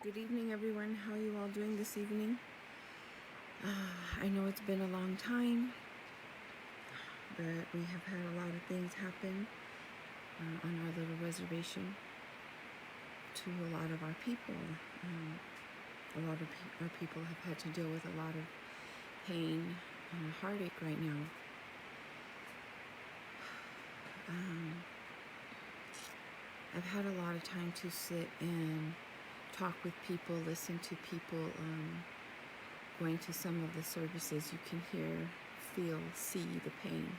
Good evening, everyone. How are you all doing this evening? I know it's been a long time, but we have had a lot of things happen on our little reservation to a lot of our people. A lot of our people have had to deal with a lot of pain, heartache right now. I've had a lot of time to sit and talk with people, listen to people. Going to some of the services, you can hear, feel, see the pain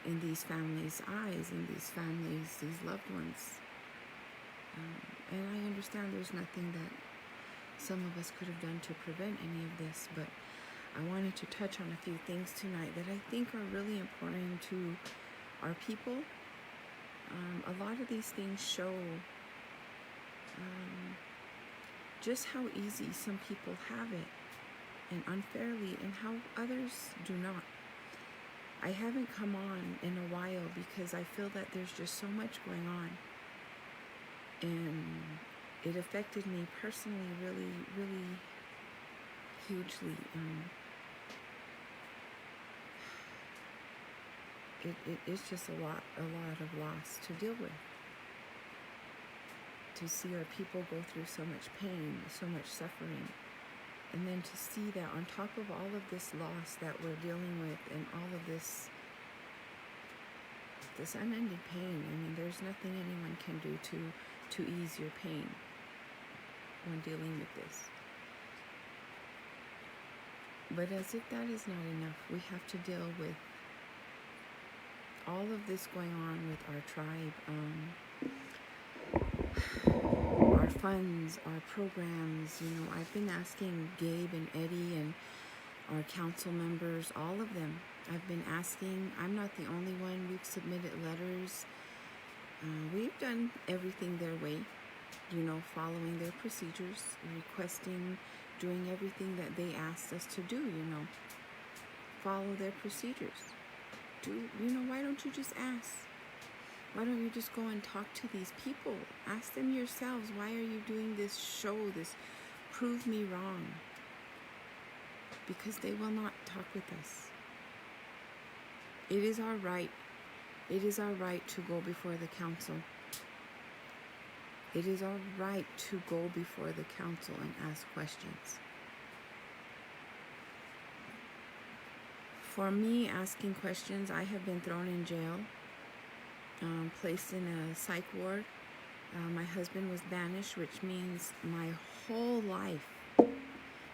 in these families' eyes, in these families, these loved ones. And I understand there's nothing that some of us could have done to prevent any of this, but I wanted to touch on a few things tonight that I think are really important to our people. A lot of these things show just how easy some people have it and unfairly, and how others do not. I haven't come on in a while because I feel that there's just so much going on, and it affected me personally really, really hugely. It's just a lot of loss to deal with. To see our people go through so much pain, so much suffering, and then to see that on top of all of this loss that we're dealing with and all of this unending pain, I mean, there's nothing anyone can do to ease your pain when dealing with this. But as if that is not enough, we have to deal with all of this going on with our tribe. Our funds, our programs, I've been asking Gabe and Eddie and our council members, all of them. I've been asking. I'm not the only one. We've submitted letters. We've done everything their way, following their procedures, requesting, doing everything that they asked us to do, follow their procedures. Why don't you just ask? Why don't you just go and talk to these people? Ask them yourselves, why are you doing this show, this prove me wrong? Because they will not talk with us. It is our right. It is our right to go before the council. It is our right to go before the council and ask questions. For me, asking questions, I have been thrown in jail. Placed in a psych ward. My husband was banished, which means my whole life,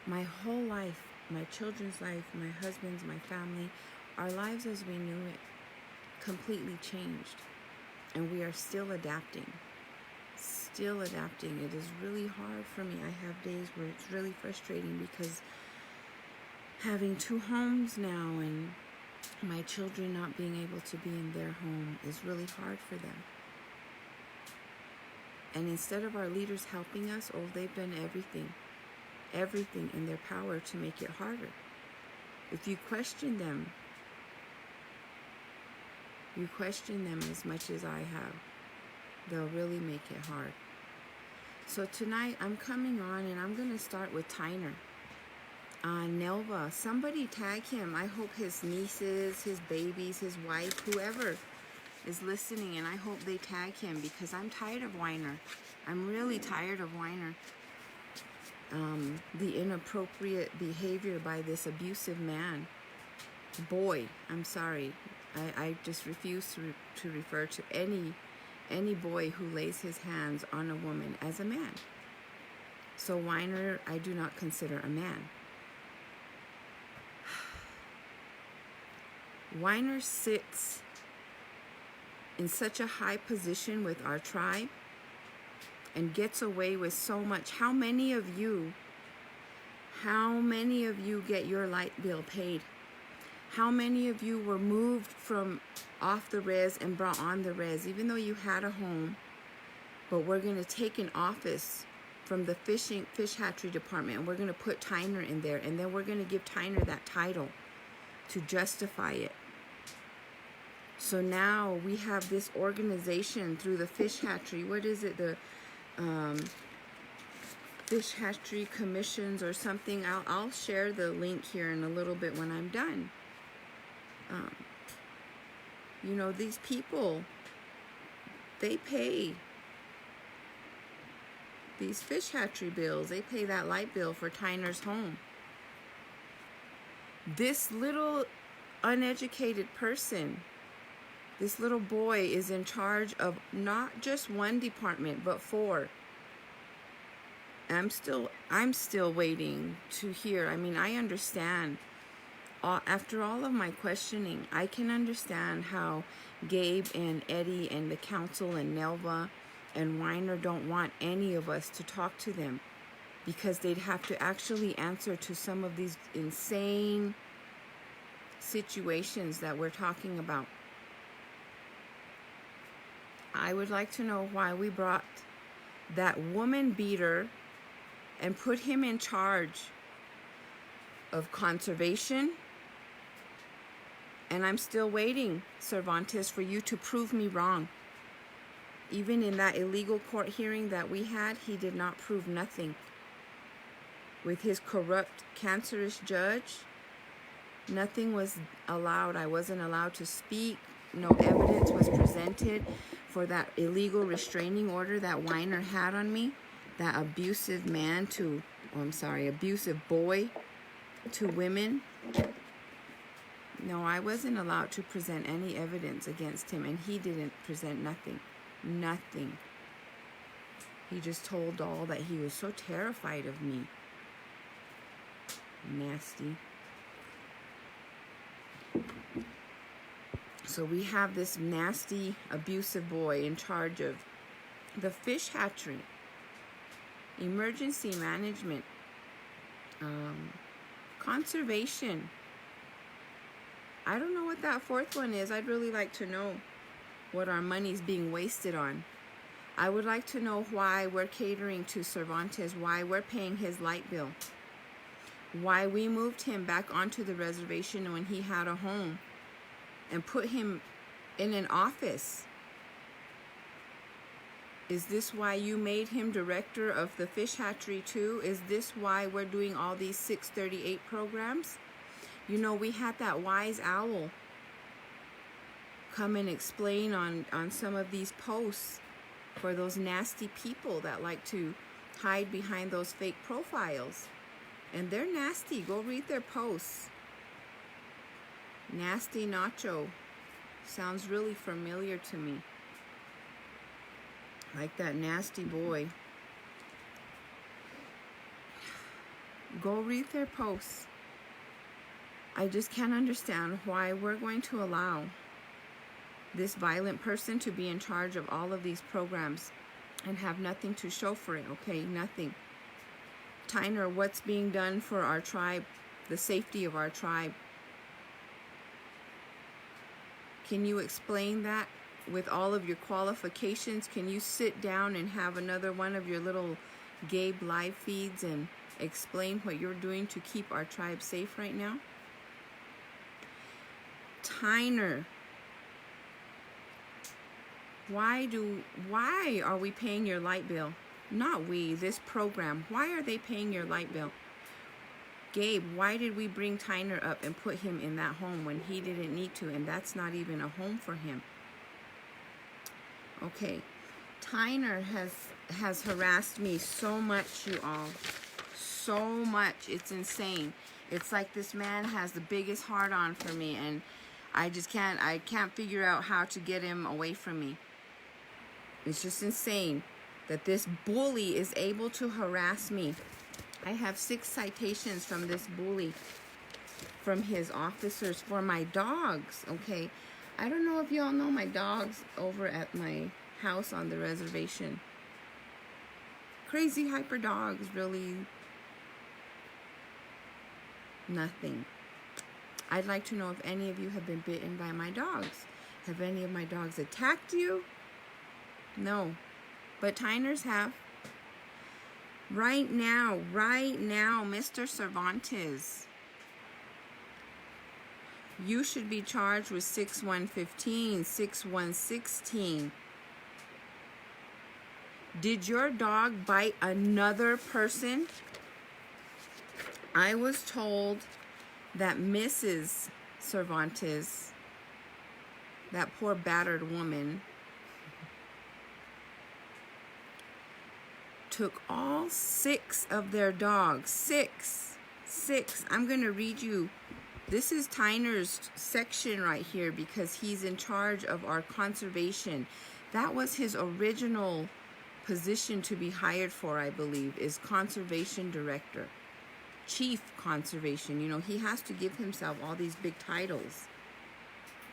my children's life, my husband's, my family, our lives as we knew it completely changed. And we are still adapting. It is really hard for me. I have days where it's really frustrating because having two homes now and my children not being able to be in their home is really hard for them. And instead of our leaders helping us, they've done everything in their power to make it harder. If you question them as much as I have, they'll really make it hard. So tonight I'm coming on and I'm going to start with Tyner. Nelva, somebody tag him. I hope his nieces, his babies, his wife, whoever is listening, and I hope they tag him because I'm tired of Weiner. I'm really tired of Weiner. The inappropriate behavior by this abusive man. Boy, I'm sorry. I just refuse to refer to any boy who lays his hands on a woman as a man. So Weiner, I do not consider a man. Weiner sits in such a high position with our tribe and gets away with so much. How many of you get your light bill paid? How many of you were moved from off the res and brought on the res, even though you had a home, but we're going to take an office from the fish hatchery department and we're going to put Tyner in there, and then we're going to give Tyner that title to justify it. So now we have this organization through the fish hatchery. What is it? fish hatchery commissions or something. I'll share the link here in a little bit when I'm done. You know, these people, they pay these fish hatchery bills. They pay that light bill for Tyner's home. This little uneducated person, this little boy is in charge of not just one department, but 4. I'm still waiting to hear. I mean, I understand. After all of my questioning, I can understand how Gabe and Eddie and the council and Nelva and Weiner don't want any of us to talk to them, because they'd have to actually answer to some of these insane situations that we're talking about. I would like to know why we brought that woman beater and put him in charge of conservation. And I'm still waiting, Cervantes, for you to prove me wrong. Even in that illegal court hearing that we had, he did not prove nothing. With his corrupt, cancerous judge, nothing was allowed. I wasn't allowed to speak. No evidence was presented for that illegal restraining order that Weiner had on me. That abusive man to, abusive boy to women. No, I wasn't allowed to present any evidence against him, and he didn't present nothing. Nothing. He just told all that he was so terrified of me. Nasty. So we have this nasty, abusive boy in charge of the fish hatchery, emergency management, conservation. I don't know what that 4th one is. I'd really like to know what our money's being wasted on. I would like to know why we're catering to Cervantes, why we're paying his light bill, why we moved him back onto the reservation when he had a home and put him in an office. Is this why you made him director of the fish hatchery too? Is this why we're doing all these 638 programs? You know, we had that wise owl come and explain on some of these posts for those nasty people that like to hide behind those fake profiles. And they're nasty. Go read their posts. Nasty Nacho. Sounds really familiar to me. Like that nasty boy. Go read their posts. I just can't understand why we're going to allow this violent person to be in charge of all of these programs and have nothing to show for it, okay? Nothing. Tyner, what's being done for our tribe, the safety of our tribe? Can you explain that with all of your qualifications? Can you sit down and have another one of your little Gabe live feeds and explain what you're doing to keep our tribe safe right now? Tyner, why are we paying your light bill? Not we, this program. Why are they paying your light bill? Gabe, why did we bring Tyner up and put him in that home when he didn't need to, and that's not even a home for him? Okay, Tyner has harassed me so much, you all. So much. It's insane. It's like this man has the biggest heart on for me, and I can't figure out how to get him away from me. It's just insane that this bully is able to harass me. I have 6 citations from this bully, from his officers, for my dogs, okay? I don't know if y'all know my dogs over at my house on the reservation. Crazy hyper dogs, really nothing. I'd like to know if any of you have been bitten by my dogs. Have any of my dogs attacked you? No. But Tyner's have. Right now, Mr. Cervantes, you should be charged with 6115, 6116. Did your dog bite another person? I was told that Mrs. Cervantes, that poor battered woman, took all 6 of their dogs. Six. I'm going to read you. This is Tyner's section right here because he's in charge of our conservation. That was his original position to be hired for, I believe, is conservation director. Chief conservation. You know, he has to give himself all these big titles.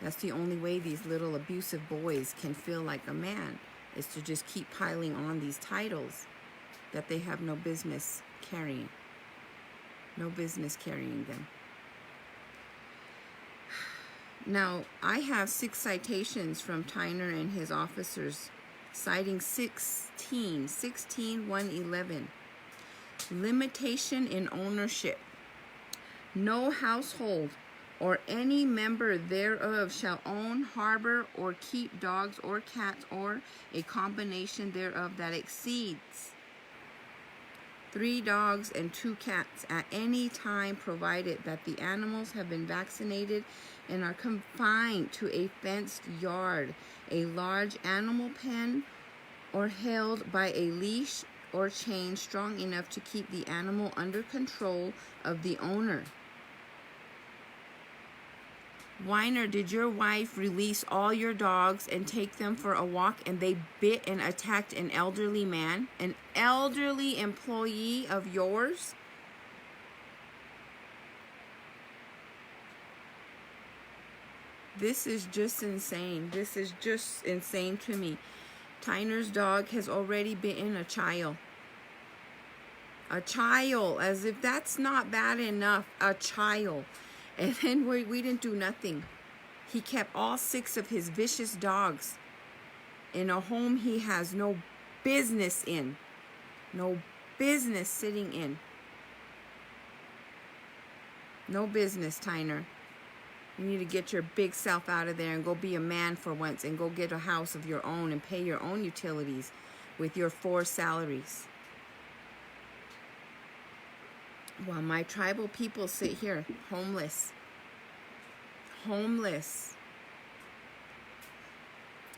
That's the only way these little abusive boys can feel like a man, is to just keep piling on these titles that they have no business carrying. No business carrying them. Now, I have 6 citations from Tyner and his officers, citing 111. Limitation in ownership. No household or any member thereof shall own, harbor, or keep dogs or cats or a combination thereof that exceeds 3 dogs and 2 cats at any time, provided that the animals have been vaccinated and are confined to a fenced yard, a large animal pen, or held by a leash or chain strong enough to keep the animal under control of the owner. Weiner, did your wife release all your dogs and take them for a walk and they bit and attacked an elderly man? An elderly employee of yours? This is just insane. This is just insane to me. Tyner's dog has already bitten a child. A child, as if that's not bad enough. A child. And then we didn't do nothing. He kept all 6 of his vicious dogs in a home he has no business in. No business sitting in. No business, Tyner. You need to get your big self out of there and go be a man for once and go get a house of your own and pay your own utilities with your 4 salaries. While my tribal people sit here homeless. Homeless.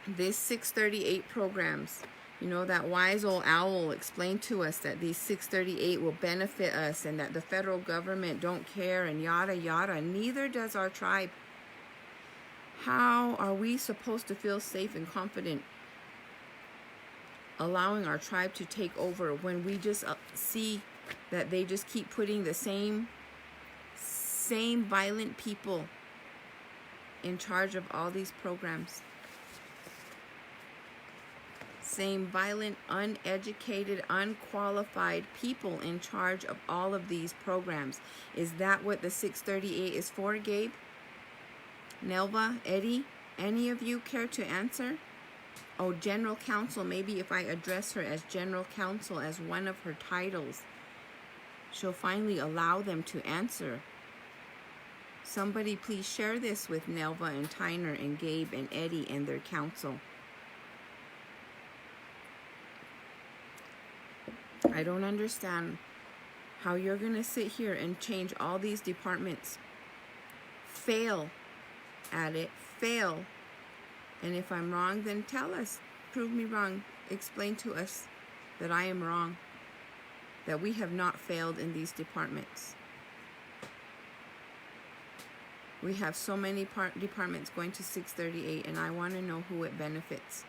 This 638 programs, you know, that wise old owl explained to us that these 638 will benefit us and that the federal government don't care and yada yada. Neither does our tribe. How are we supposed to feel safe and confident allowing our tribe to take over when we just see that they just keep putting the same violent people in charge of all these programs? Same violent, uneducated, unqualified people in charge of all of these programs. Is that what the 638 is for, Gabe? Nelva, Eddie, any of you care to answer? Oh, General Counsel, maybe if I address her as General Counsel as one of her titles, she'll finally allow them to answer. Somebody please share this with Nelva and Tyner and Gabe and Eddie and their counsel. I don't understand how you're going to sit here and change all these departments, fail at it, fail. And if I'm wrong, then tell us, prove me wrong, explain to us that I am wrong, that we have not failed in these departments. We have so many departments going to 638, and I want to know who it benefits.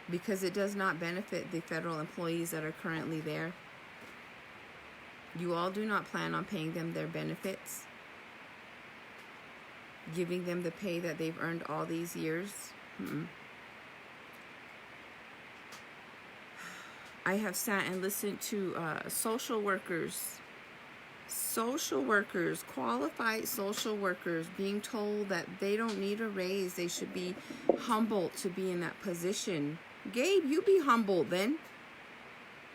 Because it does not benefit the federal employees that are currently there. You all do not plan on paying them their benefits, giving them the pay that they've earned all these years. I have sat and listened to social workers, qualified social workers being told that they don't need a raise. They should be humbled to be in that position. Gabe, you be humbled then.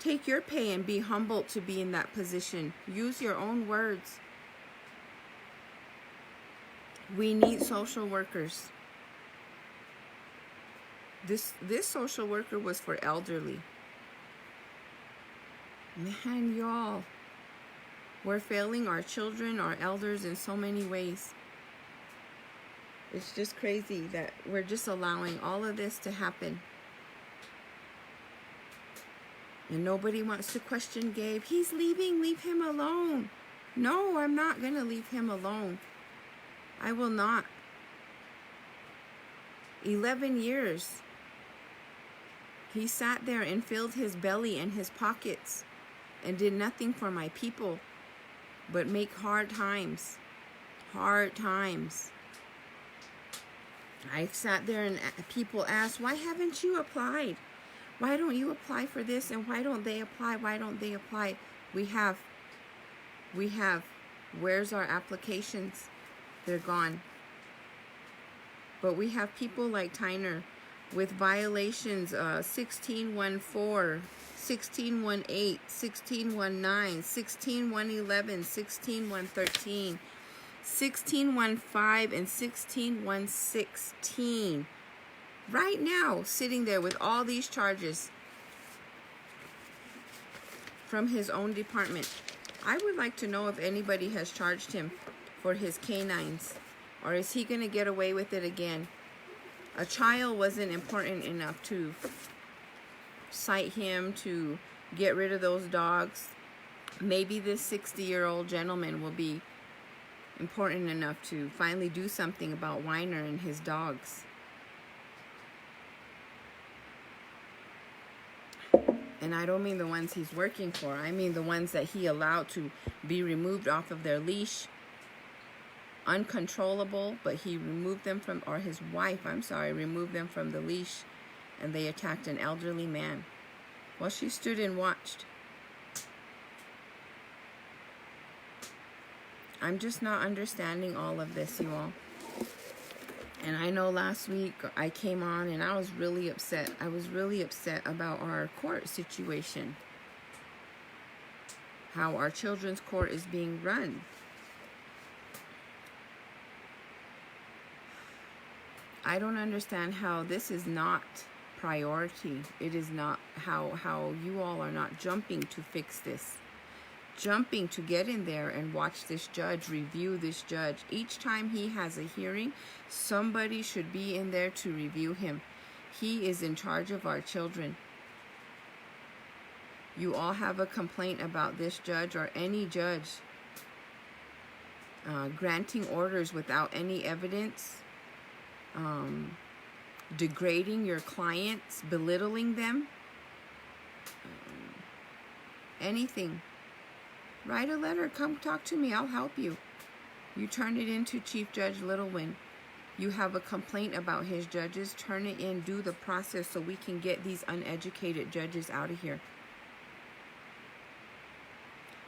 Take your pay and be humbled to be in that position. Use your own words. We need social workers. This social worker was for elderly. Man, y'all, we're failing our children, our elders in so many ways. It's just crazy that we're just allowing all of this to happen. And nobody wants to question Gabe. He's leaving. Leave him alone. No, I'm not going to leave him alone. I will not. 11 years. He sat there and filled his belly and his pockets and did nothing for my people but make hard times. Hard times. I sat there and people asked, why haven't you applied? Why don't you apply for this? And why don't they apply? Why don't they apply? We have. Where's our applications? They're gone. But we have people like Tyner with violations 1614, 1618, 1619, 16111, 16113, 16115, and 16116. Right now, sitting there with all these charges from his own department. I would like to know if anybody has charged him for his canines, or is he going to get away with it again? A child wasn't important enough to cite him to get rid of those dogs. Maybe this 60-year-old gentleman will be important enough to finally do something about Weiner and his dogs. And I don't mean the ones he's working for. I mean the ones that he allowed to be removed off of their leash. Uncontrollable, but he removed them from, or his wife, removed them from the leash, and they attacked an elderly man. Well, she stood and watched. I'm just not understanding all of this, you all. And I know last week I came on and I was really upset. I was really upset about our court situation. How our children's court is being run. I don't understand how this is not priority. It is not how you all are not jumping to fix this. Jumping to get in there and watch this judge, review this judge. Each time he has a hearing, somebody should be in there to review him. He is in charge of our children. You all have a complaint about this judge or any judge granting orders without any evidence, degrading your clients, belittling them, anything. Write a letter. Come talk to me. I'll help you. You turn it into Chief Judge Littlewin. You have a complaint about his judges. Turn it in. Do the process so we can get these uneducated judges out of here.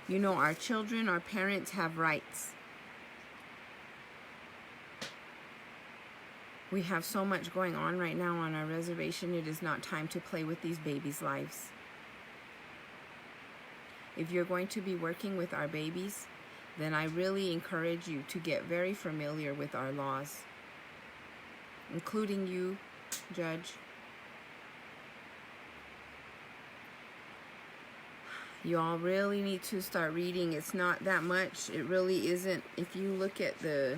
You know, our children, our parents have rights. We have so much going on right now on our reservation. It is not time to play with these babies' lives. If you're going to be working with our babies, then I really encourage you to get very familiar with our laws, including you, Judge. You all really need to start reading. It's not that much. It really isn't. If you look at the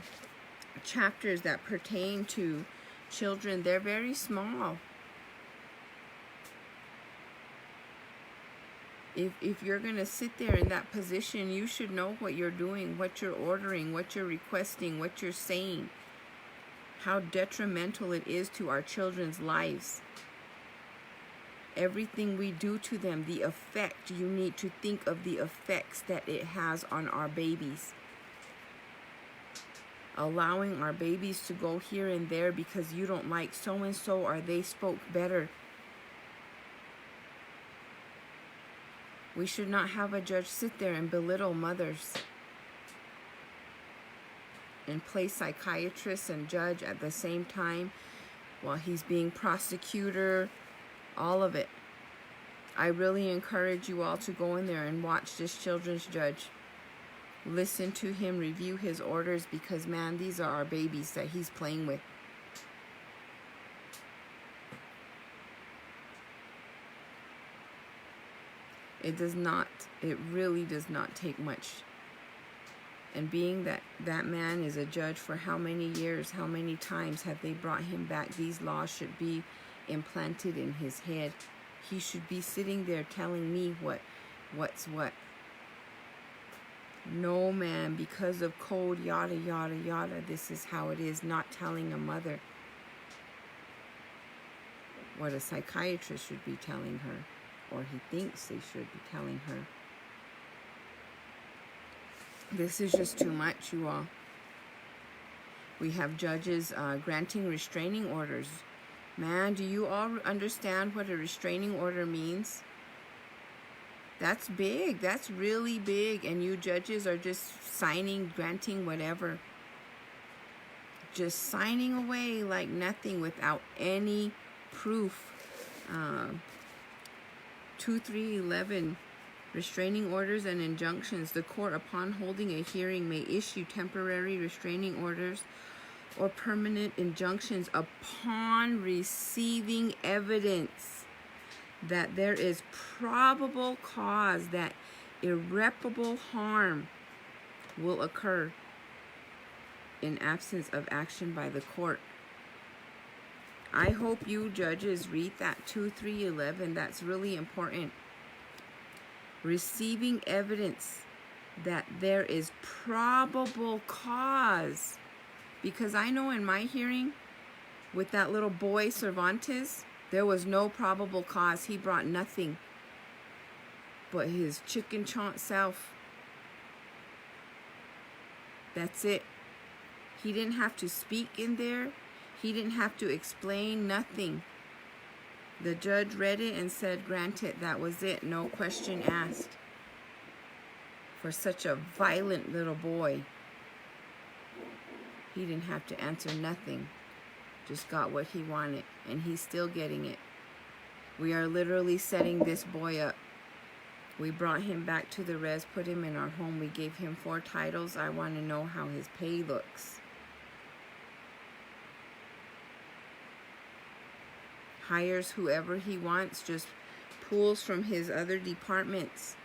chapters that pertain to children, they're very small. If you're going to sit there in that position, you should know what you're doing, what you're ordering, what you're requesting, what you're saying, how detrimental it is to our children's lives. Everything we do to them, the effect, you need to think of the effects that it has on our babies. Allowing our babies to go here and there because you don't like so-and-so or they spoke better. We should not have a judge sit there and belittle mothers and play psychiatrist and judge at the same time while he's being prosecutor, all of it. I really encourage you all to go in there and watch this children's judge. Listen to him, review his orders, because, man, these are our babies that he's playing with. It does not, it really does not take much. And being that that man is a judge for how many years, how many times have they brought him back? These laws should be implanted in his head. He should be sitting there telling me what's what. No, man, because of code, yada, yada, yada, this is how it is. Not telling a mother what a psychiatrist should be telling her, or he thinks they should be telling her. This is just too much, you all. We have judges granting restraining orders. Man, do you all understand what a restraining order means? That's big. That's really big. And you judges are just signing, granting whatever. Just signing away like nothing without any proof. 2311. Restraining orders and injunctions. The court, upon holding a hearing, may issue temporary restraining orders or permanent injunctions upon receiving evidence that there is probable cause that irreparable harm will occur in absence of action by the court. I hope you judges read that 2311. That's really important. Receiving evidence that there is probable cause. Because I know in my hearing with that little boy Cervantes, there was no probable cause. He brought nothing but his chicken chaunt self. That's it. He didn't have to speak in there. He didn't have to explain nothing. The judge read it and said, granted, that was it. No question asked. For such a violent little boy, he didn't have to answer nothing. Just got what he wanted, and he's still getting it. We are literally setting this boy up. We brought him back to the res, put him in our home. We gave him 4 titles. I want to know how his pay looks. Hires whoever he wants, just pulls from his other departments.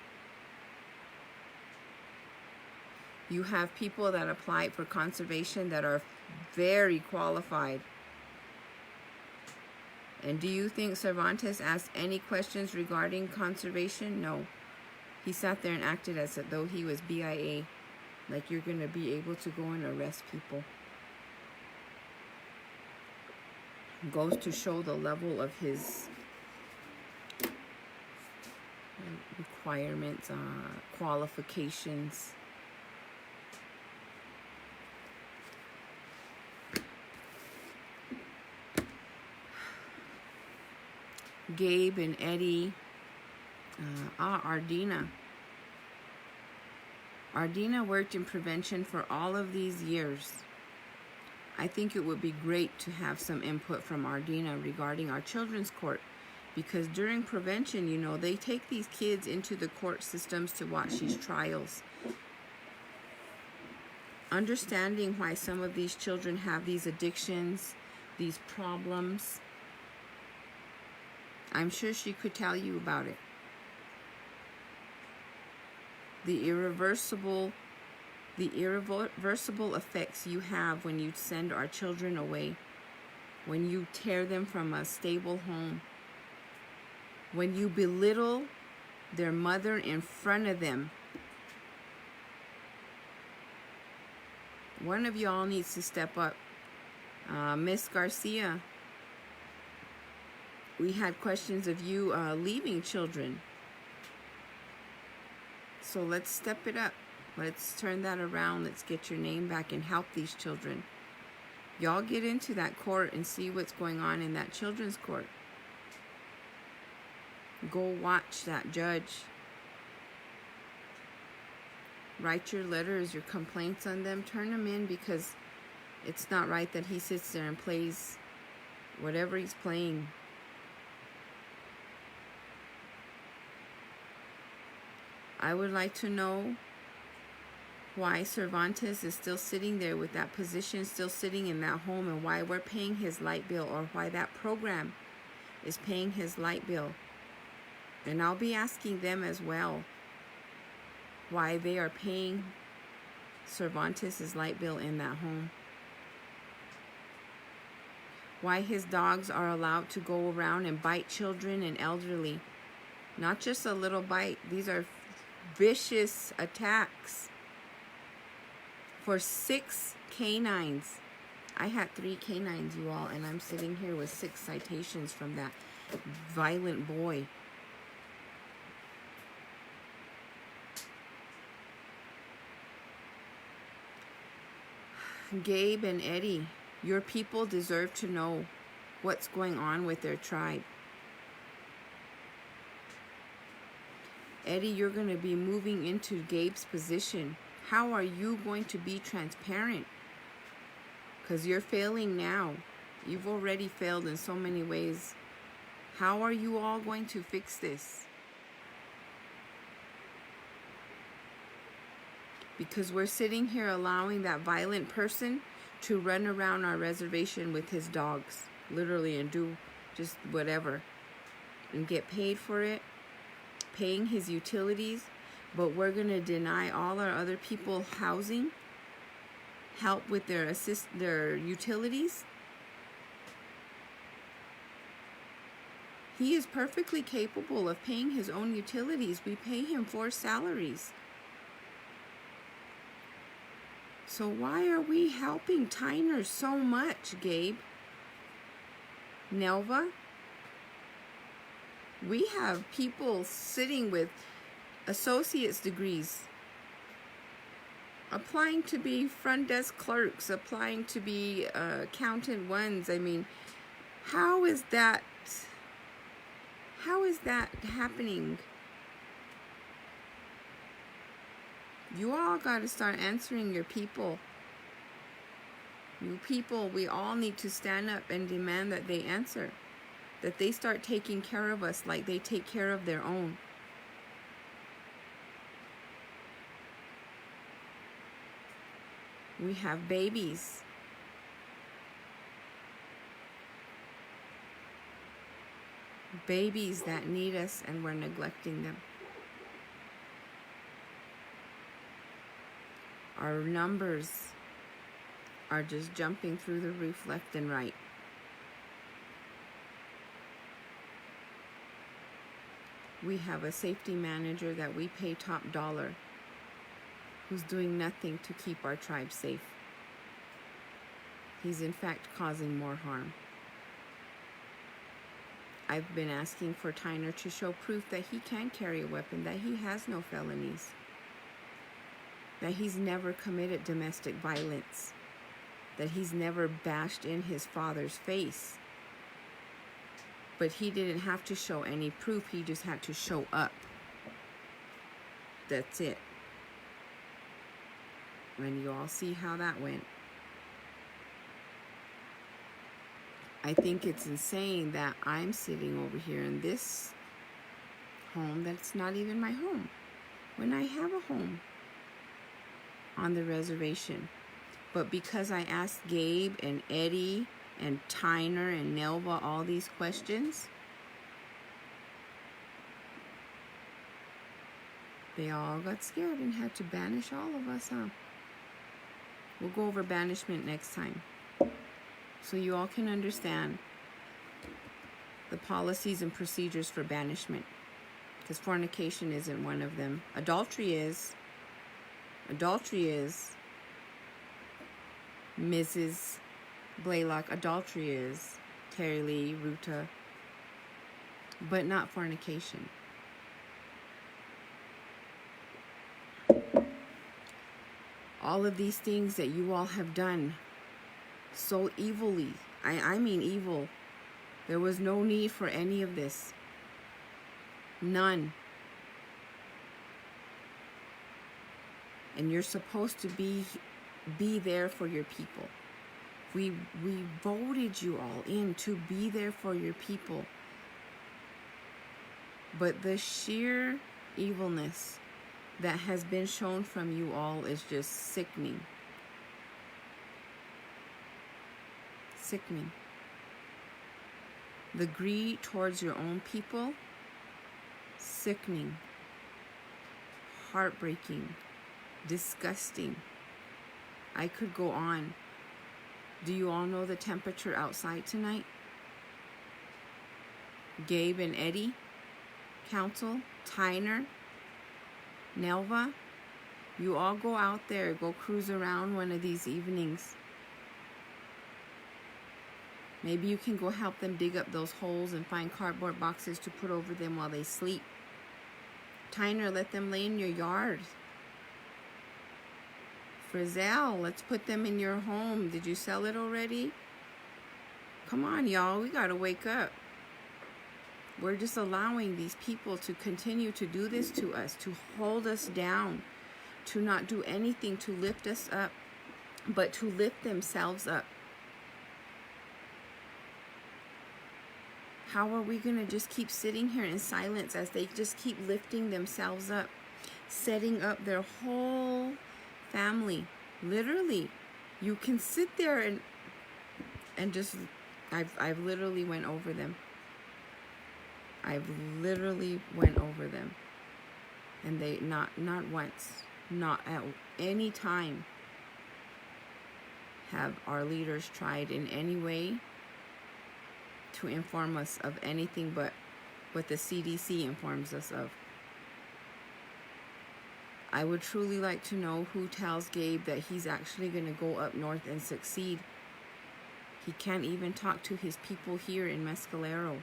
You have people that apply for conservation that are very qualified. And do you think Cervantes asked any questions regarding conservation? No. He sat there and acted as though he was BIA. Like you're going to be able to go and arrest people. Goes to show the level of his requirements, qualifications. Gabe and Eddie. Ardina. Ardina worked in prevention for all of these years. I think it would be great to have some input from Ardina regarding our children's court, because during prevention, you know, they take these kids into the court systems to watch these trials. Understanding why some of these children have these addictions, these problems. I'm sure she could tell you about it. The irreversible effects you have when you send our children away, when you tear them from a stable home, when you belittle their mother in front of them. One of y'all needs to step up. Miss Garcia, we had questions of you leaving children. So let's step it up. Let's turn that around. Let's get your name back and help these children. Y'all get into that court and see what's going on in that children's court. Go watch that judge. Write your letters, your complaints on them. Turn them in, because it's not right that he sits there and plays whatever he's playing. I would like to know why Cervantes is still sitting there with that position, still sitting in that home, and why we're paying his light bill, or why that program is paying his light bill. And I'll be asking them as well why they are paying Cervantes' light bill in that home. Why his dogs are allowed to go around and bite children and elderly. Not just a little bite. These are vicious attacks. For 6 canines. I had 3 canines, you all, and I'm sitting here with 6 citations from that violent boy. Gabe and Eddie, your people deserve to know what's going on with their tribe. Eddie, you're going to be moving into Gabe's position. How are you going to be transparent? Because you're failing now. You've already failed in so many ways. How are you all going to fix this? Because we're sitting here allowing that violent person to run around our reservation with his dogs, literally, and do just whatever, and get paid for it, paying his utilities, but we're going to deny all our other people housing, help with their utilities. He is perfectly capable of paying his own utilities. We pay him 4 salaries. So why are we helping Tyner so much, Gabe? Nelva? We have people sitting with associate's degrees, applying to be front desk clerks, applying to be accountant ones. I mean, how is that happening? You all got to start answering your people. You people, we all need to stand up and demand that they answer. That they start taking care of us like they take care of their own. We have babies. Babies that need us, and we're neglecting them. Our numbers are just jumping through the roof left and right. We have a safety manager that we pay top dollar, who's doing nothing to keep our tribe safe. He's in fact causing more harm. I've been asking for Tyner to show proof that he can carry a weapon, that he has no felonies, that he's never committed domestic violence, that he's never bashed in his father's face. But he didn't have to show any proof, he just had to show up. That's it. And you all see how that went. I think it's insane that I'm sitting over here in this home that's not even my home, when I have a home on the reservation. But because I asked Gabe and Eddie and Tyner and Nelva all these questions, they all got scared and had to banish all of us, huh? We'll go over banishment next time, so you all can understand the policies and procedures for banishment, because fornication isn't one of them. Adultery is. Adultery is. Mrs. Blaylock, adultery is. Terry Lee, Ruta, but not fornication. All of these things that you all have done so evilly, I mean evil. There was no need for any of this. None. And you're supposed to be there for your people. We voted you all in to be there for your people. But the sheer evilness that has been shown from you all is just sickening. Sickening. The greed towards your own people sickening, heartbreaking, disgusting. I could go on. Do you all know the temperature outside tonight? Gabe and Eddie, Council, Tyner, Nelva, you all go out there, go cruise around one of these evenings. Maybe you can go help them dig up those holes and find cardboard boxes to put over them while they sleep. Tyner, let them lay in your yard. Frizzell, let's put them in your home. Did you sell it already? Come on, y'all, we gotta wake up. We're just allowing these people to continue to do this to us, to hold us down, to not do anything to lift us up, but to lift themselves up. How are we going to just keep sitting here in silence as they just keep lifting themselves up, setting up their whole family? Literally, you can sit there and just, I've literally went over them. I've literally went over them. And they, not once, not at any time have our leaders tried in any way to inform us of anything but what the CDC informs us of. I would truly like to know who tells Gabe that he's actually going to go up north and succeed. He can't even talk to his people here in Mescalero.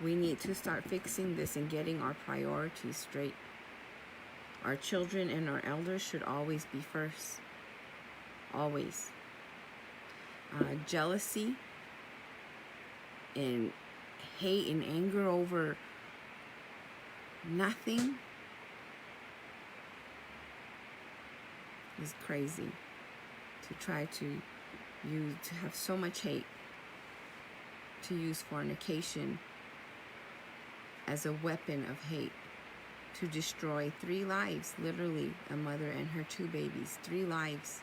We need to start fixing this and getting our priorities straight. Our children and our elders should always be first. Always. Jealousy and hate and anger over nothing is crazy. To try to have so much hate, to use fornication as a weapon of hate, to destroy 3 lives, literally a mother and her 2 babies, 3 lives.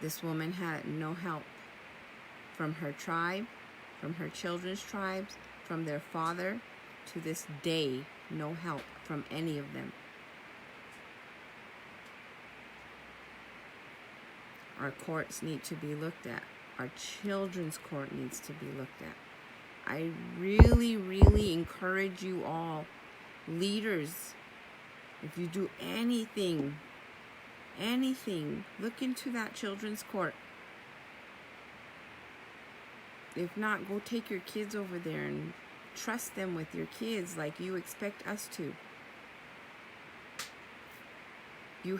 This woman had no help from her tribe, from her children's tribes, from their father. To this day, no help from any of them. Our courts need to be looked at. Our children's court needs to be looked at. I really, really encourage you all, leaders, if you do anything, look into that children's court. If not, go take your kids over there and trust them with your kids like you expect us to. You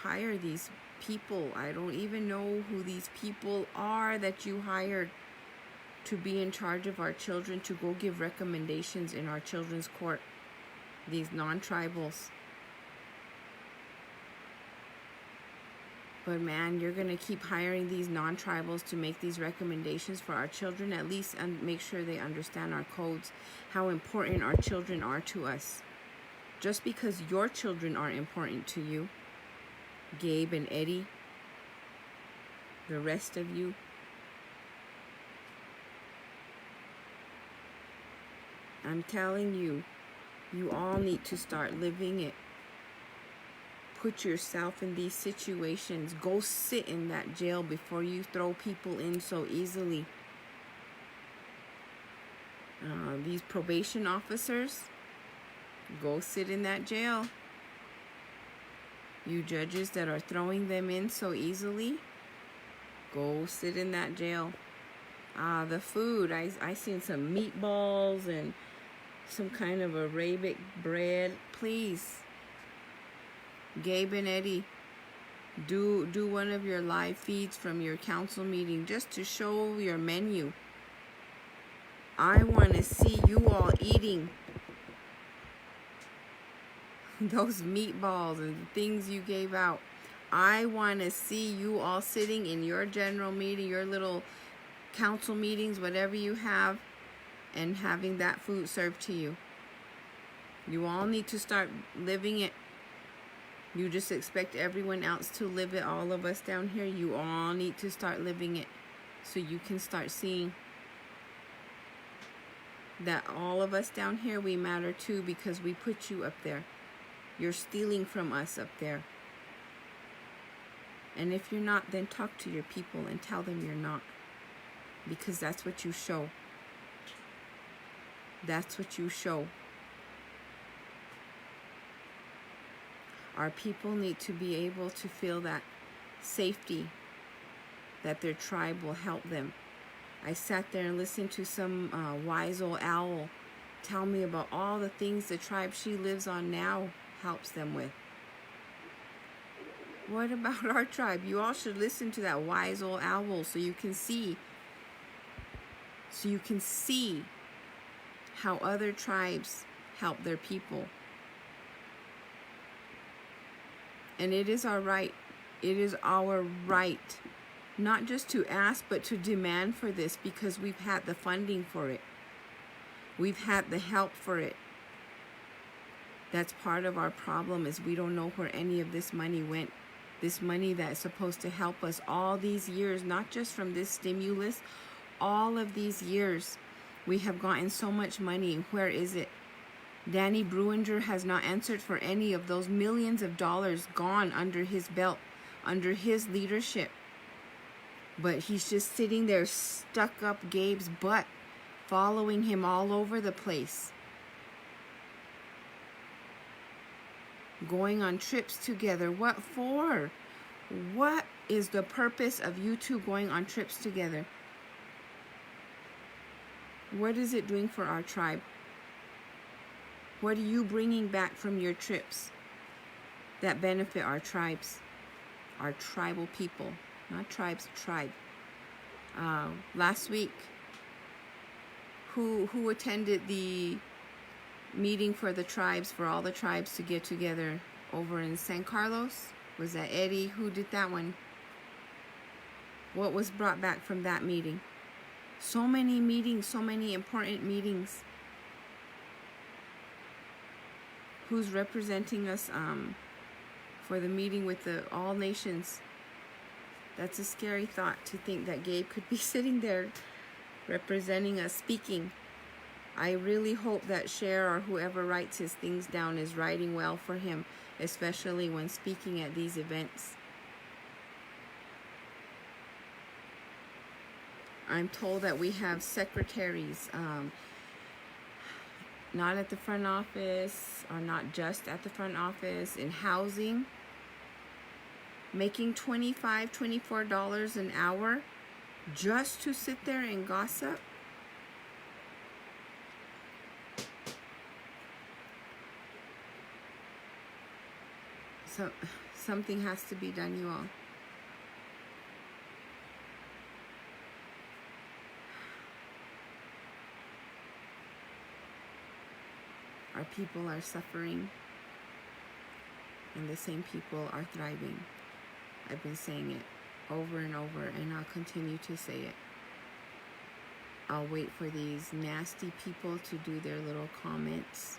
hire these people. I don't even know who these people are that you hired to be in charge of our children, to go give recommendations in our children's court. These non-tribals. But man, you're going to keep hiring these non-tribals to make these recommendations for our children. At least make sure they understand our codes, how important our children are to us. Just because your children are important to you, Gabe and Eddie, the rest of you, I'm telling you, you all need to start living it. Put yourself in these situations. Go sit in that jail before you throw people in so easily. These probation officers, go sit in that jail. You judges that are throwing them in so easily, go sit in that jail. The food, I seen some meatballs and some kind of Arabic bread. Please, Gabe and Eddie, do one of your live feeds from your council meeting just to show your menu. I want to see you all eating those meatballs and the things you gave out. I want to see you all sitting in your general meeting, your little council meetings, whatever you have, and having that food served to you. You all need to start living it. You just expect everyone else to live it, all of us down here. You all need to start living it. so you can start seeing that all of us down here, we matter too, because we put you up there. You're stealing from us up there. And if you're not, then talk to your people and tell them you're not. Because that's what you show. That's what you show. Our people need to be able to feel that safety, that their tribe will help them. I sat there and listened to some wise old owl tell me about all the things the tribe she lives on now helps them with. What about our tribe? You all should listen to that wise old owl so you can see. So you can see how other tribes help their people. And it is our right. It is our right. Not just to ask, but to demand for this, because we've had the funding for it. We've had the help for it. That's part of our problem, is we don't know where any of this money went. This money that is supposed to help us all these years, not just from this stimulus, all of these years. We have gotten so much money. Where is it? Danny Bruinger has not answered for any of those millions of dollars gone under his belt, under his leadership. But he's just sitting there, stuck up Gabe's butt, following him all over the place. Going on trips together. What for? What is the purpose of you two going on trips together? What is it doing for our tribe? What are you bringing back from your trips that benefit our tribes, our tribal people? Not tribes, tribe. Last week, who attended the meeting for the tribes, for all the tribes to get together over in San Carlos? Was that Eddie? Who did that one? What was brought back from that meeting? So many meetings, so many important meetings. Who's representing us for the meeting with the all nations? That's a scary thought, to think that Gabe could be sitting there representing us, speaking. I really hope that Cher or whoever writes his things down is writing well for him, especially when speaking at these events. I'm told that we have secretaries, not at the front office, or not just at the front office, in housing, making $25, $24 an hour just to sit there and gossip. So something has to be done, you all. Our people are suffering, and the same people are thriving. I've been saying it over and over, and I'll continue to say it. I'll wait for these nasty people to do their little comments.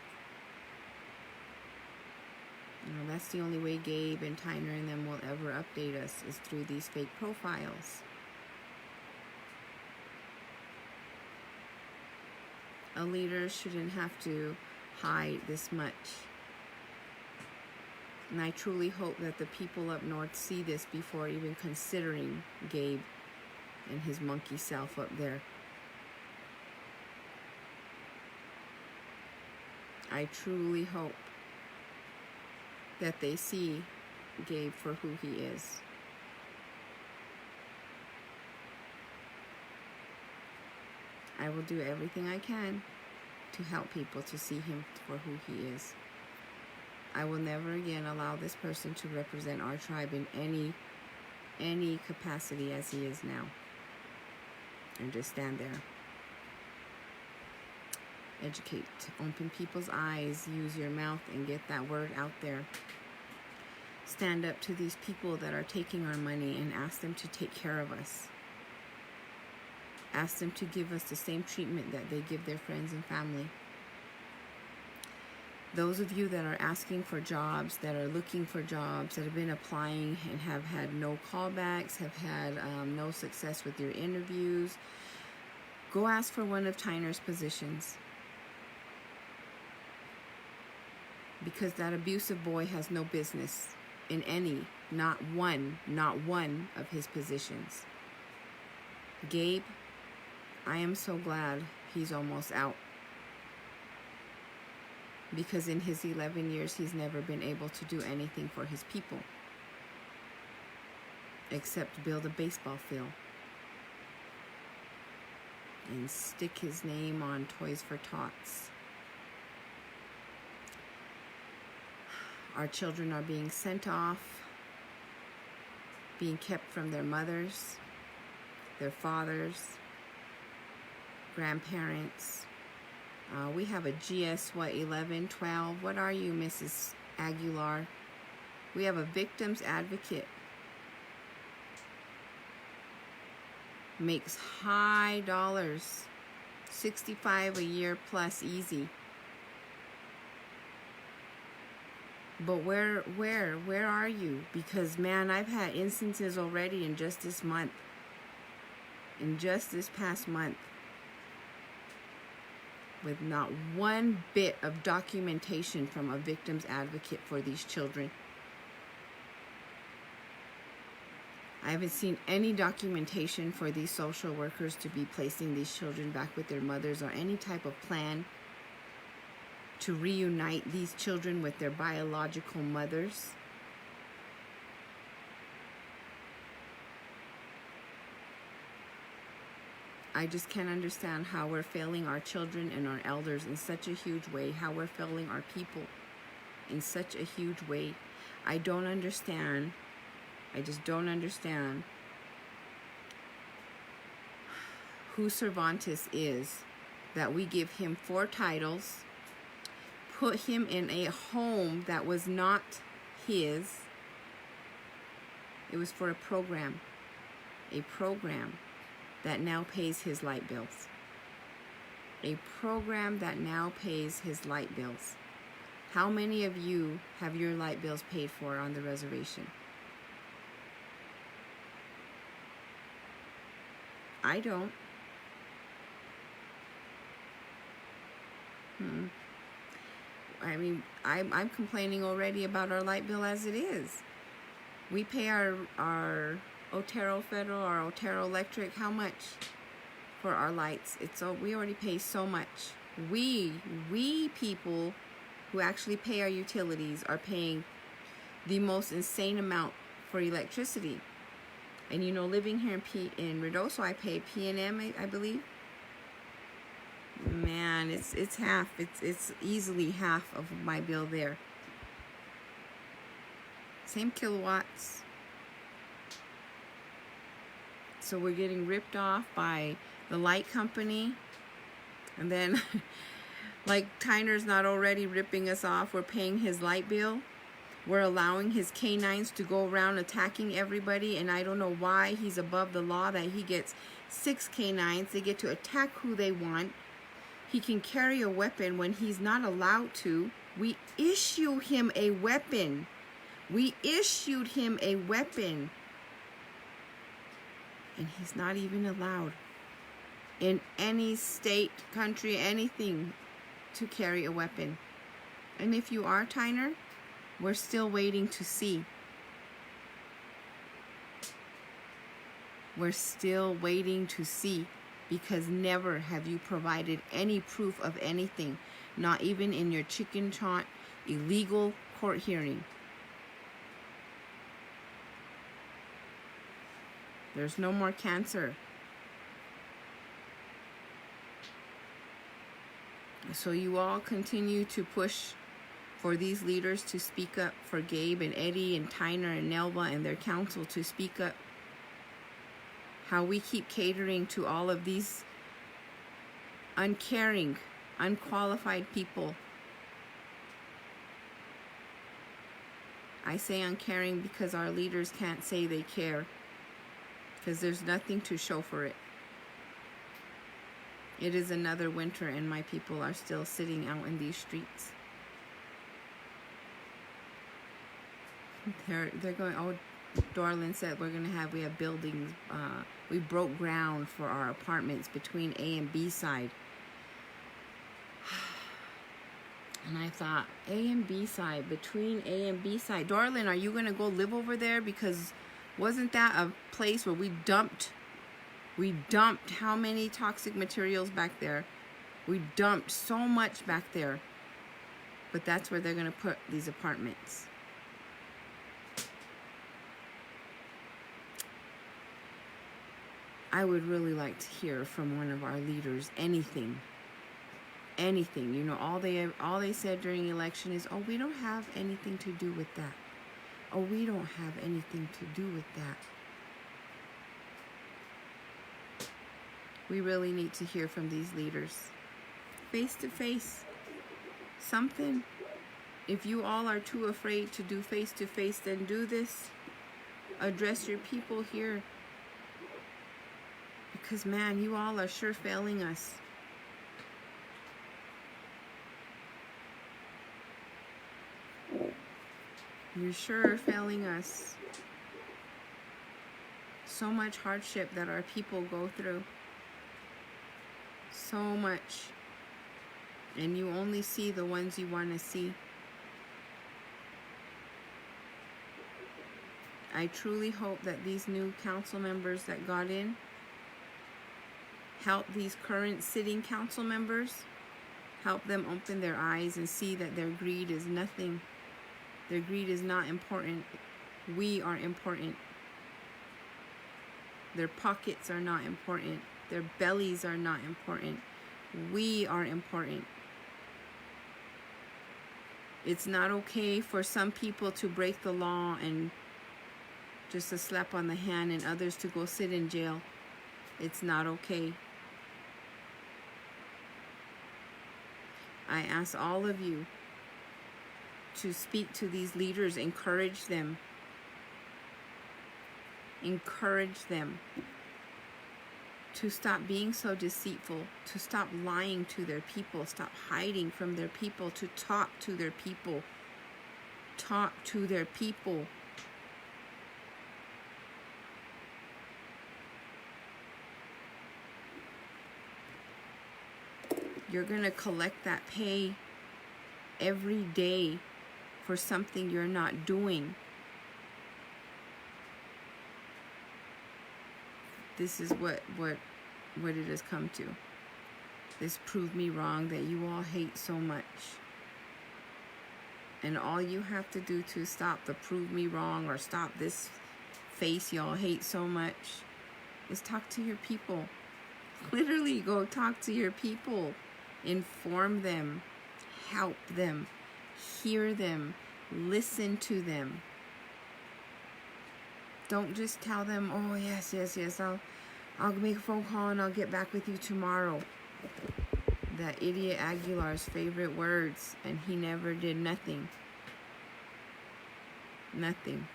You know, that's the only way Gabe and Tyner and them will ever update us, is through these fake profiles. A leader shouldn't have to hide this much. And I truly hope that the people up north see this before even considering Gabe and his monkey self up there. I truly hope that they see Gabe for who he is. I will do everything I can to help people to see him for who he is. I will never again allow this person to represent our tribe in any capacity as he is now. And just stand there. Educate, open people's eyes, use your mouth and get that word out there. Stand up to these people that are taking our money and ask them to take care of us. Ask them to give us the same treatment that they give their friends and family. Those of you that are asking for jobs, that are looking for jobs, that have been applying and have had no callbacks, have had no success with your interviews, go ask for one of Tyner's positions. Because that abusive boy has no business in any, not one of his positions. Gabe, I am so glad he's almost out. Because in his 11 years, he's never been able to do anything for his people. Except build a baseball field. And stick his name on Toys for Tots. Our children are being sent off, being kept from their mothers, their fathers, grandparents. We have a GS, 11, 12? What are you, Mrs. Aguilar? We have a victim's advocate. Makes high dollars, 65 a year plus easy. But where are you? Because, man, I've had instances already in just this month. In just this past month. With not one bit of documentation from a victim's advocate for these children. I haven't seen any documentation for these social workers to be placing these children back with their mothers, or any type of plan to reunite these children with their biological mothers. I just can't understand how we're failing our children and our elders in such a huge way, how we're failing our people in such a huge way. I don't understand. I just don't understand who Cervantes is, that we give him 4 titles, put him in a home that was not his. It was for a program that now pays his light bills. A program that now pays his light bills. How many of you have your light bills paid for on the reservation? I don't. I mean, I'm complaining already about our light bill as it is. We pay our Otero Federal, our Otero Electric, how much for our lights? We already pay so much. We people who actually pay our utilities are paying the most insane amount for electricity. And you know, living here in Ruidoso, I pay P&M, I believe. Man, it's half. It's easily half of my bill there. Same kilowatts. So we're getting ripped off by the light company. And then, like Tyner's not already ripping us off, we're paying his light bill. We're allowing his canines to go around attacking everybody. And I don't know why he's above the law that he gets 6 canines. They get to attack who they want. He can carry a weapon when he's not allowed to. We issue him a weapon. We issued him a weapon. And he's not even allowed in any state, country, anything to carry a weapon. And if you are, Tyner, we're still waiting to see. We're still waiting to see, because never have you provided any proof of anything, not even in your chicken chaunt illegal court hearing. There's no more cancer. So you all continue to push for these leaders to speak up, for Gabe and Eddie and Tyner and Nelva and their council to speak up. How we keep catering to all of these uncaring, unqualified people. I say uncaring because our leaders can't say they care, because there's nothing to show for it. It is another winter and my people are still sitting out in these streets. They're going. Oh, Dorlin said we have buildings. We broke ground for our apartments between A and B side. And I thought, A and B side, between A and B side. Dorlin, are you going to go live over there? Because wasn't that a place where we dumped how many toxic materials back there? We dumped so much back there. But that's where they're going to put these apartments. I would really like to hear from one of our leaders anything. Anything. You know, all they said during the election is, oh, we don't have anything to do with that. Oh, we don't have anything to do with that. We really need to hear from these leaders. Face to face. Something. If you all are too afraid to do face to face, then do this. Address your people here. Because, man, you all are sure failing us. You're sure failing us. So much hardship that our people go through. So much. And you only see the ones you want to see. I truly hope that these new council members that got in help these current sitting council members, help them open their eyes and see that their greed is nothing. Their greed is not important. We are important. Their pockets are not important. Their bellies are not important. We are important. It's not okay for some people to break the law and just a slap on the hand and others to go sit in jail. It's not okay. I ask all of you to speak to these leaders, encourage them. Encourage them to stop being so deceitful, to stop lying to their people, stop hiding from their people, to talk to their people. Talk to their people. You're going to collect that pay every day for something you're not doing. This is what it has come to. This proved me wrong that you all hate so much. And all you have to do to stop the prove me wrong or stop this face y'all hate so much is talk to your people. Literally go talk to your people. Inform them. Help them. Hear them. Listen to them. Don't just tell them, oh, yes, I'll make a phone call and I'll get back with you tomorrow. That idiot Aguilar's favorite words, and he never did nothing. Nothing.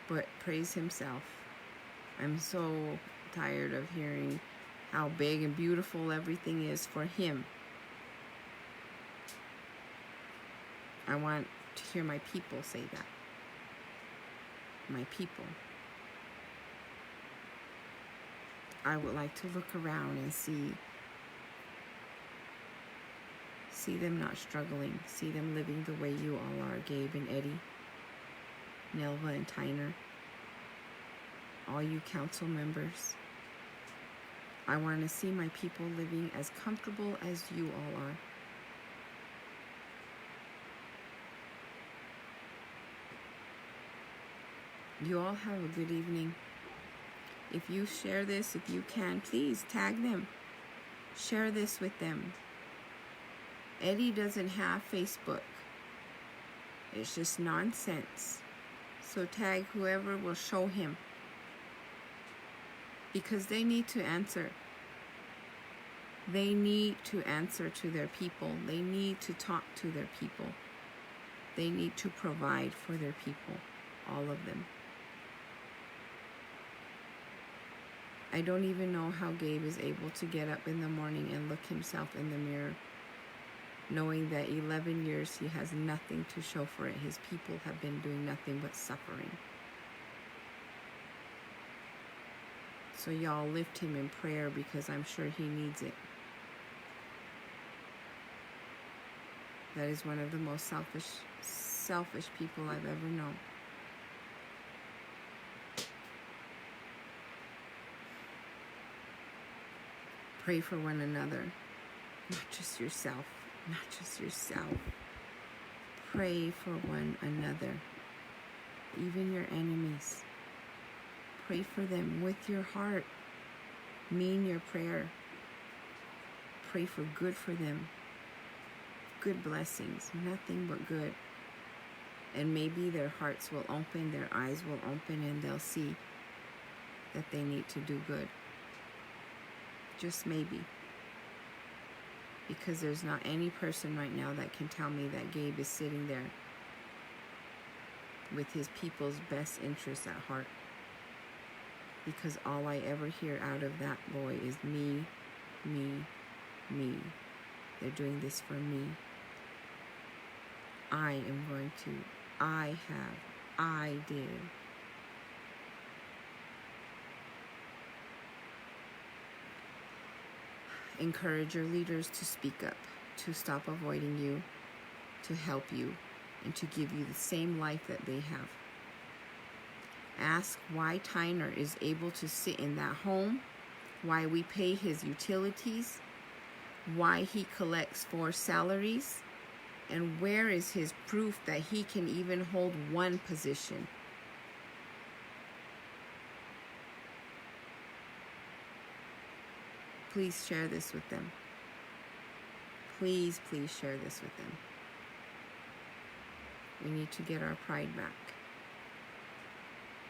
But praise himself. I'm so tired of hearing how big and beautiful everything is for him. I want to hear my people say that. My people. I would like to look around and see them not struggling, see them living the way you all are, Gabe and Eddie, Nelva and Tyner, all you council members. I want to see my people living as comfortable as you all are. You all have a good evening. If you share this, if you can, please tag them. Share this with them. Eddie doesn't have Facebook. It's just nonsense. So tag whoever will show him. Because they need to answer. They need to answer to their people. They need to talk to their people. They need to provide for their people. All of them. I don't even know how Gabe is able to get up in the morning and look himself in the mirror. knowing that 11 years he has nothing to show for it. His people have been doing nothing but suffering. So y'all lift him in prayer, because I'm sure he needs it. That is one of the most selfish people I've ever known. Pray for one another, not just yourself, not just yourself. Pray for one another, even your enemies. Pray for them with your heart. Mean your prayer. Pray for good for them. Good blessings, nothing but good. And maybe their hearts will open, their eyes will open, and they'll see that they need to do good. Just maybe. Because there's not any person right now that can tell me that Gabe is sitting there with his people's best interests at heart. Because all I ever hear out of that boy is me, me, me. They're doing this for me. I am going to. I have. I did. Encourage your leaders to speak up, to stop avoiding you, to help you, and to give you the same life that they have. Ask why Tyner is able to sit in that home, why we pay his utilities, why he collects 4 salaries, and where is his proof that he can even hold one position? Please share this with them. Please, please share this with them. We need to get our pride back.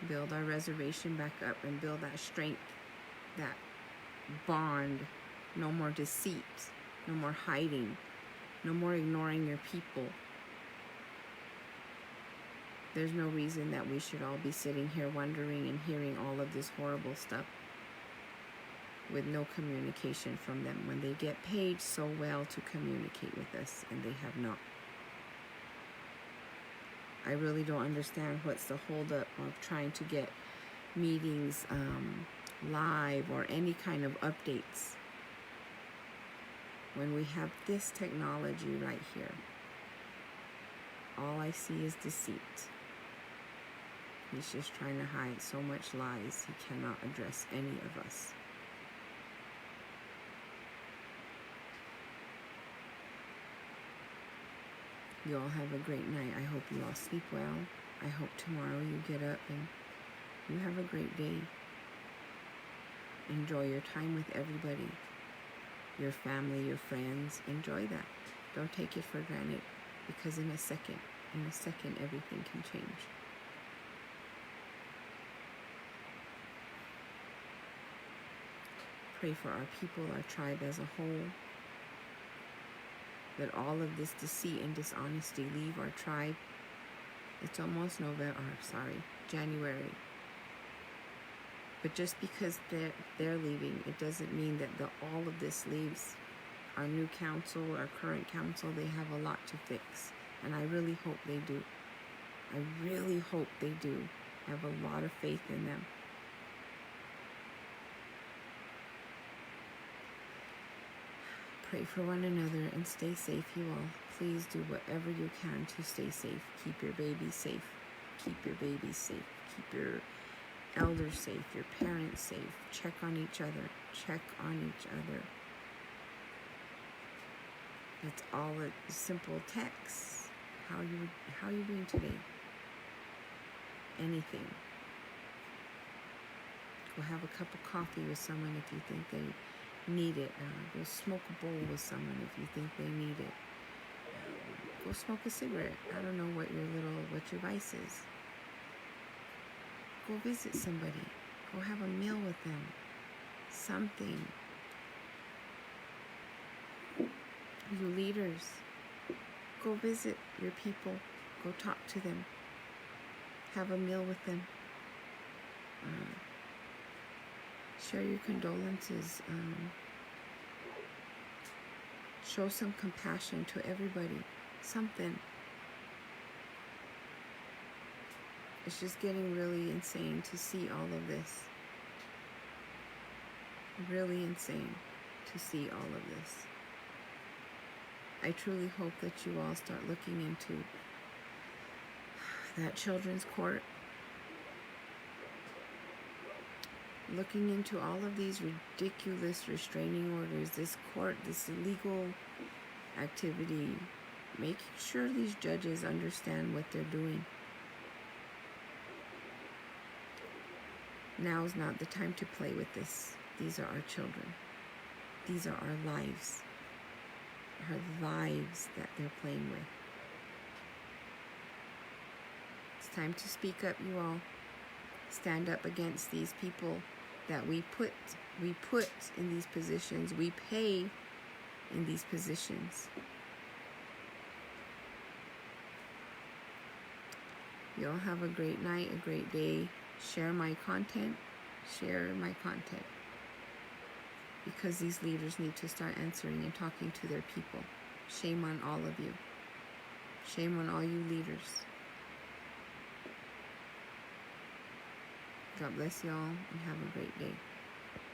Build our reservation back up and build that strength, that bond. No more deceit, no more hiding, no more ignoring your people. There's no reason that we should all be sitting here wondering and hearing all of this horrible stuff with no communication from them when they get paid so well to communicate with us, and they have not. I really don't understand what's the holdup of trying to get meetings live or any kind of updates when we have this technology right here. All I see is deceit. He's just trying to hide so much lies, he cannot address any of us. You all have a great night. I hope you all sleep well. I hope tomorrow you get up and you have a great day. Enjoy your time with everybody. Your family, your friends. Enjoy that. Don't take it for granted, because in a second, everything can change. Pray for our people, our tribe as a whole. That all of this deceit and dishonesty leave our tribe. It's almost January. But just because they're leaving, it doesn't mean that all of this leaves. Our new council, our current council, they have a lot to fix. And I really hope they do. I really hope they do. I have a lot of faith in them. Pray for one another and stay safe, you all. Please do whatever you can to stay safe. Keep your babies safe. Keep your babies safe. Keep your elders safe, your parents safe. Check on each other. Check on each other. That's all a simple text. How you doing today? Anything. Go have a cup of coffee with someone if you think they need it. Go smoke a bowl with someone if you think they need it. Go smoke a cigarette. I don't know what your vice is. Go visit somebody. Go have a meal with them. Something. You leaders, go visit your people. Go talk to them. Have a meal with them. Share your condolences. Show some compassion to everybody. Something. It's just getting really insane to see all of this. Really insane to see all of this. I truly hope that you all start looking into that children's court. Looking into all of these ridiculous restraining orders, this court, this illegal activity. Making sure these judges understand what they're doing. Now is not the time to play with this. These are our children. These are our lives. Our lives that they're playing with. It's time to speak up, you all. Stand up against these people that we put in these positions. We pay in these positions. You all have a great night, a great day. Share my content. Share my content. Because these leaders need to start answering and talking to their people. Shame on all of you. Shame on all you leaders. God bless y'all and have a great day.